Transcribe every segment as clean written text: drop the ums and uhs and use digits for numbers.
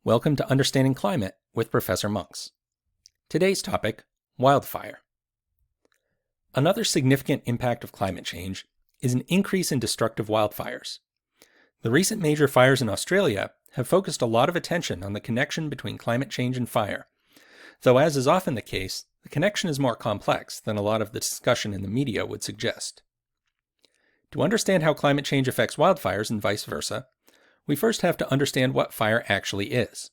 Welcome to Understanding Climate with Professor Monks. Today's topic, wildfire. Another significant impact of climate change is an increase in destructive wildfires. The recent major fires in Australia have focused a lot of attention on the connection between climate change and fire, though as is often the case, the connection is more complex than a lot of the discussion in the media would suggest. To understand how climate change affects wildfires and vice versa, we first have to understand what fire actually is.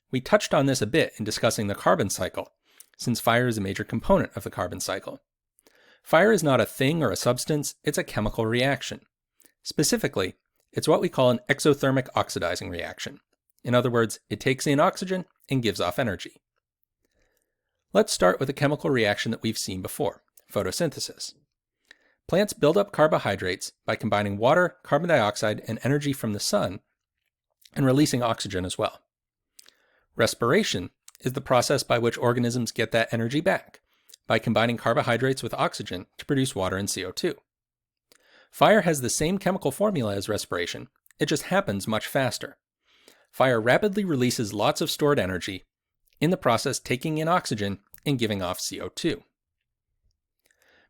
We touched on this a bit in discussing the carbon cycle, since fire is a major component of the carbon cycle. Fire is not a thing or a substance, it's a chemical reaction. Specifically, it's what we call an exothermic oxidizing reaction. In other words, it takes in oxygen and gives off energy. Let's start with a chemical reaction that we've seen before, photosynthesis. Plants build up carbohydrates by combining water, carbon dioxide, and energy from the sun, and releasing oxygen as well. Respiration is the process by which organisms get that energy back, by combining carbohydrates with oxygen to produce water and CO2. Fire has the same chemical formula as respiration, it just happens much faster. Fire rapidly releases lots of stored energy, in the process taking in oxygen and giving off CO2.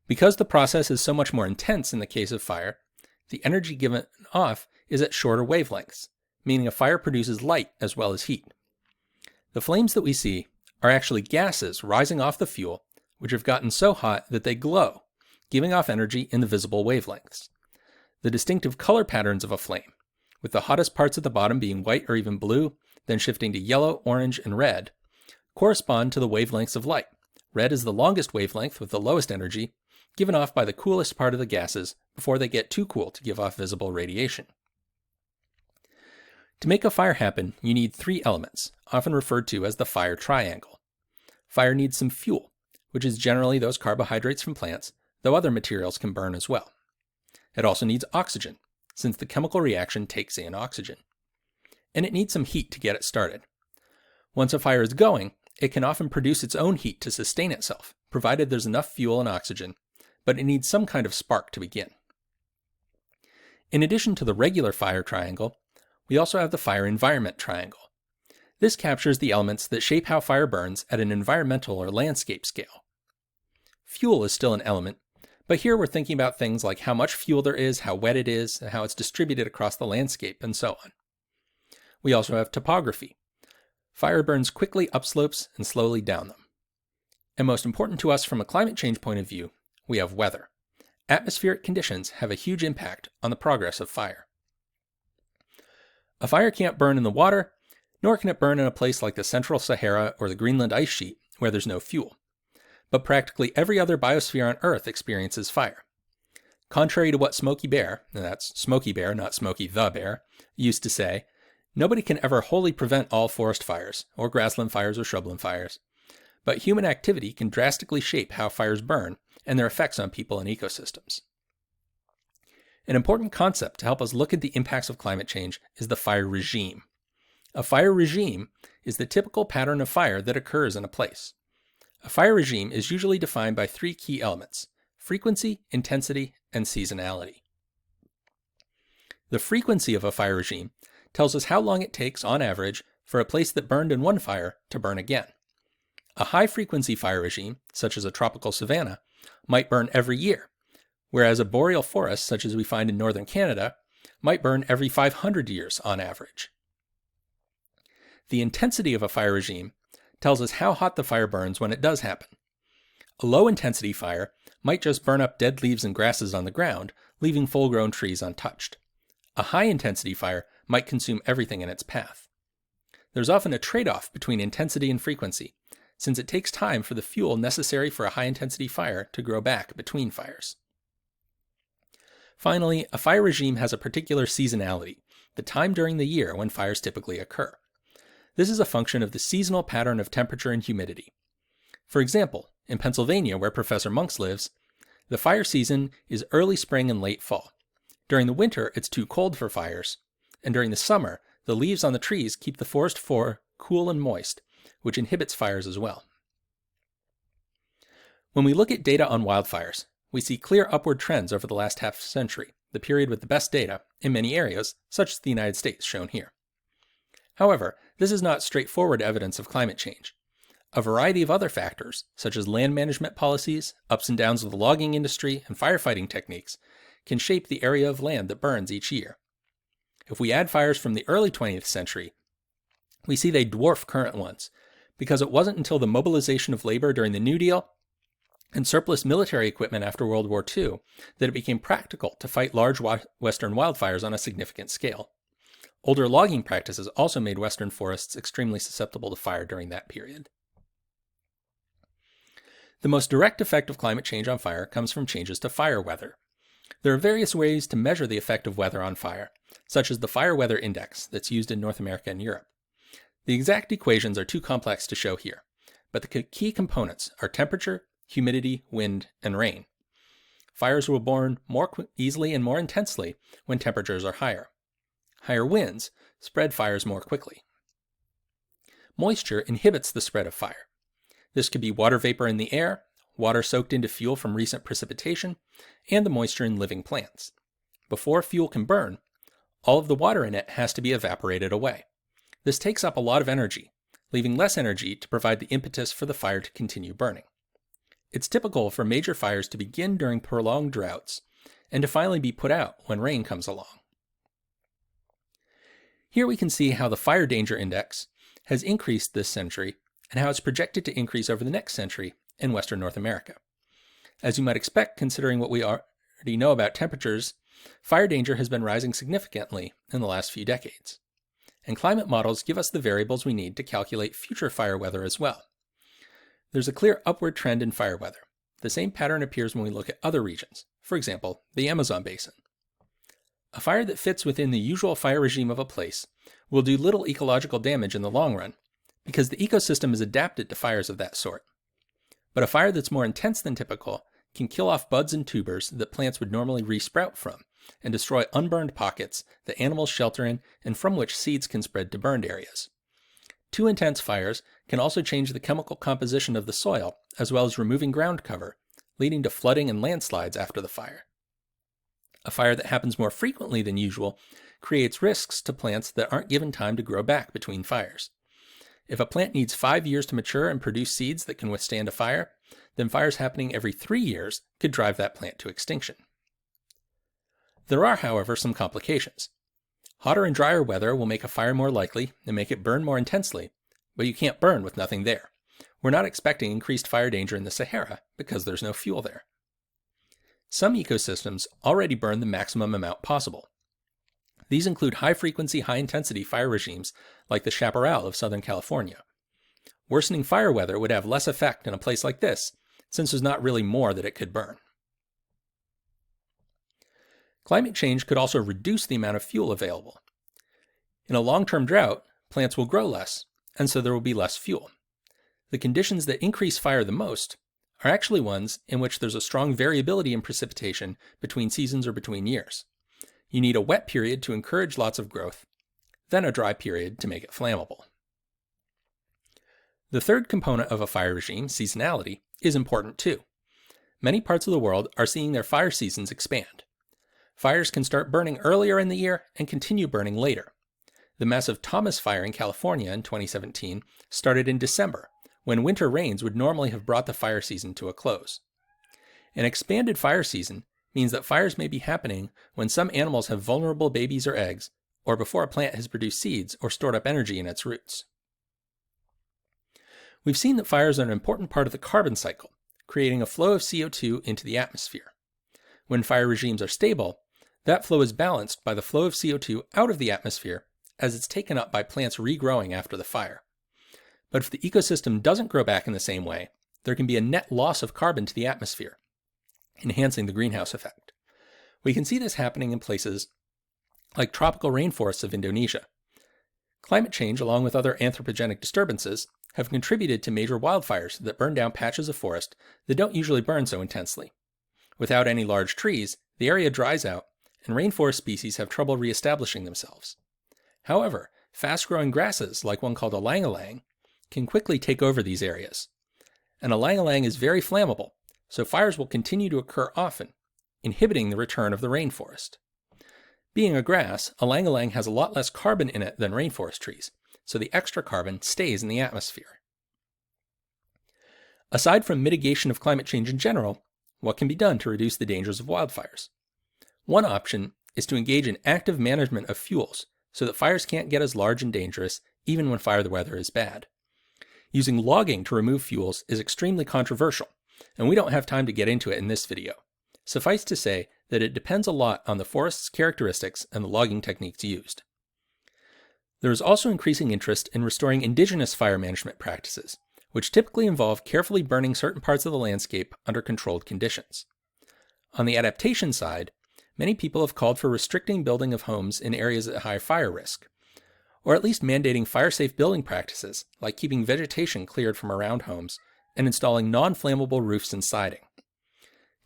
Because the process is so much more intense in the case of fire, the energy given off is at shorter wavelengths, meaning a fire produces light as well as heat. The flames that we see are actually gases rising off the fuel, which have gotten so hot that they glow, giving off energy in the visible wavelengths. The distinctive color patterns of a flame, with the hottest parts at the bottom being white or even blue, then shifting to yellow, orange, and red, correspond to the wavelengths of light. Red is the longest wavelength with the lowest energy, given off by the coolest part of the gases before they get too cool to give off visible radiation. To make a fire happen, you need three elements, often referred to as the fire triangle. Fire needs some fuel, which is generally those carbohydrates from plants, though other materials can burn as well. It also needs oxygen, since the chemical reaction takes in oxygen. And it needs some heat to get it started. Once a fire is going, it can often produce its own heat to sustain itself, provided there's enough fuel and oxygen, but it needs some kind of spark to begin. In addition to the regular fire triangle, we also have the fire environment triangle. This captures the elements that shape how fire burns at an environmental or landscape scale. Fuel is still an element, but here we're thinking about things like how much fuel there is, how wet it is, and how it's distributed across the landscape, and so on. We also have topography. Fire burns quickly up slopes and slowly down them. And most important to us from a climate change point of view, we have weather. Atmospheric conditions have a huge impact on the progress of fire. A fire can't burn in the water, nor can it burn in a place like the Central Sahara or the Greenland ice sheet where there's no fuel. But practically every other biosphere on Earth experiences fire. Contrary to what Smokey Bear, and that's Smokey Bear, not Smokey the Bear, used to say, nobody can ever wholly prevent all forest fires, or grassland fires or shrubland fires. But human activity can drastically shape how fires burn and their effects on people and ecosystems. An important concept to help us look at the impacts of climate change is the fire regime. A fire regime is the typical pattern of fire that occurs in a place. A fire regime is usually defined by three key elements: frequency, intensity, and seasonality. The frequency of a fire regime tells us how long it takes, on average, for a place that burned in one fire to burn again. A high-frequency fire regime, such as a tropical savanna, might burn every year, whereas a boreal forest, such as we find in northern Canada, might burn every 500 years on average. The intensity of a fire regime tells us how hot the fire burns when it does happen. A low-intensity fire might just burn up dead leaves and grasses on the ground, leaving full-grown trees untouched. A high-intensity fire might consume everything in its path. There's often a trade-off between intensity and frequency, since it takes time for the fuel necessary for a high-intensity fire to grow back between fires. Finally, a fire regime has a particular seasonality, the time during the year when fires typically occur. This is a function of the seasonal pattern of temperature and humidity. For example, in Pennsylvania, where Professor Monks lives, the fire season is early spring and late fall. During the winter, it's too cold for fires, and during the summer, the leaves on the trees keep the forest floor cool and moist, which inhibits fires as well. When we look at data on wildfires, we see clear upward trends over the last half century, the period with the best data, in many areas, such as the United States shown here. However, this is not straightforward evidence of climate change. A variety of other factors, such as land management policies, ups and downs of the logging industry, and firefighting techniques, can shape the area of land that burns each year. If we add fires from the early 20th century, we see they dwarf current ones, because it wasn't until the mobilization of labor during the New Deal and surplus military equipment after World War II that it became practical to fight large western wildfires on a significant scale. Older logging practices also made western forests extremely susceptible to fire during that period. The most direct effect of climate change on fire comes from changes to fire weather. There are various ways to measure the effect of weather on fire, such as the Fire Weather Index that's used in North America and Europe. The exact equations are too complex to show here, but the key components are temperature, humidity, wind, and rain. Fires will burn more easily and more intensely when temperatures are higher. Higher winds spread fires more quickly. Moisture inhibits the spread of fire. This could be water vapor in the air, water soaked into fuel from recent precipitation, and the moisture in living plants. Before fuel can burn, all of the water in it has to be evaporated away. This takes up a lot of energy, leaving less energy to provide the impetus for the fire to continue burning. It's typical for major fires to begin during prolonged droughts and to finally be put out when rain comes along. Here we can see how the Fire Danger Index has increased this century and how it's projected to increase over the next century in Western North America. As you might expect, considering what we already know about temperatures, fire danger has been rising significantly in the last few decades. And climate models give us the variables we need to calculate future fire weather as well. There's a clear upward trend in fire weather. The same pattern appears when we look at other regions, for example, the Amazon basin. A fire that fits within the usual fire regime of a place will do little ecological damage in the long run, because the ecosystem is adapted to fires of that sort. But a fire that's more intense than typical can kill off buds and tubers that plants would normally resprout from, and destroy unburned pockets that animals shelter in and from which seeds can spread to burned areas. Too intense fires can also change the chemical composition of the soil, as well as removing ground cover, leading to flooding and landslides after the fire. A fire that happens more frequently than usual creates risks to plants that aren't given time to grow back between fires. If a plant needs 5 years to mature and produce seeds that can withstand a fire, then fires happening every 3 years could drive that plant to extinction. There are, however, some complications. Hotter and drier weather will make a fire more likely and make it burn more intensely, but you can't burn with nothing there. We're not expecting increased fire danger in the Sahara because there's no fuel there. Some ecosystems already burn the maximum amount possible. These include high-frequency, high-intensity fire regimes like the chaparral of Southern California. Worsening fire weather would have less effect in a place like this, since there's not really more that it could burn. Climate change could also reduce the amount of fuel available. In a long-term drought, plants will grow less, and so there will be less fuel. The conditions that increase fire the most are actually ones in which there's a strong variability in precipitation between seasons or between years. You need a wet period to encourage lots of growth, then a dry period to make it flammable. The third component of a fire regime, seasonality, is important too. Many parts of the world are seeing their fire seasons expand. Fires can start burning earlier in the year and continue burning later. The massive Thomas Fire in California in 2017 started in December, when winter rains would normally have brought the fire season to a close. An expanded fire season means that fires may be happening when some animals have vulnerable babies or eggs, or before a plant has produced seeds or stored up energy in its roots. We've seen that fires are an important part of the carbon cycle, creating a flow of CO2 into the atmosphere. When fire regimes are stable, that flow is balanced by the flow of CO2 out of the atmosphere as it's taken up by plants regrowing after the fire. But if the ecosystem doesn't grow back in the same way, there can be a net loss of carbon to the atmosphere, enhancing the greenhouse effect. We can see this happening in places like tropical rainforests of Indonesia. Climate change, along with other anthropogenic disturbances, have contributed to major wildfires that burn down patches of forest that don't usually burn so intensely. Without any large trees, the area dries out, and rainforest species have trouble reestablishing themselves. However, fast-growing grasses, like one called ylang-ylang, can quickly take over these areas. And ylang-ylang is very flammable, so fires will continue to occur often, inhibiting the return of the rainforest. Being a grass, ylang-ylang has a lot less carbon in it than rainforest trees, so the extra carbon stays in the atmosphere. Aside from mitigation of climate change in general, what can be done to reduce the dangers of wildfires? One option is to engage in active management of fuels so that fires can't get as large and dangerous even when fire weather is bad. Using logging to remove fuels is extremely controversial, and we don't have time to get into it in this video. Suffice to say that it depends a lot on the forest's characteristics and the logging techniques used. There is also increasing interest in restoring indigenous fire management practices, which typically involve carefully burning certain parts of the landscape under controlled conditions. On the adaptation side, many people have called for restricting building of homes in areas at high fire risk, or at least mandating fire-safe building practices like keeping vegetation cleared from around homes and installing non-flammable roofs and siding.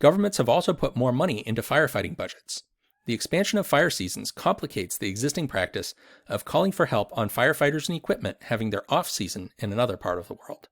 Governments have also put more money into firefighting budgets. The expansion of fire seasons complicates the existing practice of calling for help on firefighters and equipment having their off-season in another part of the world.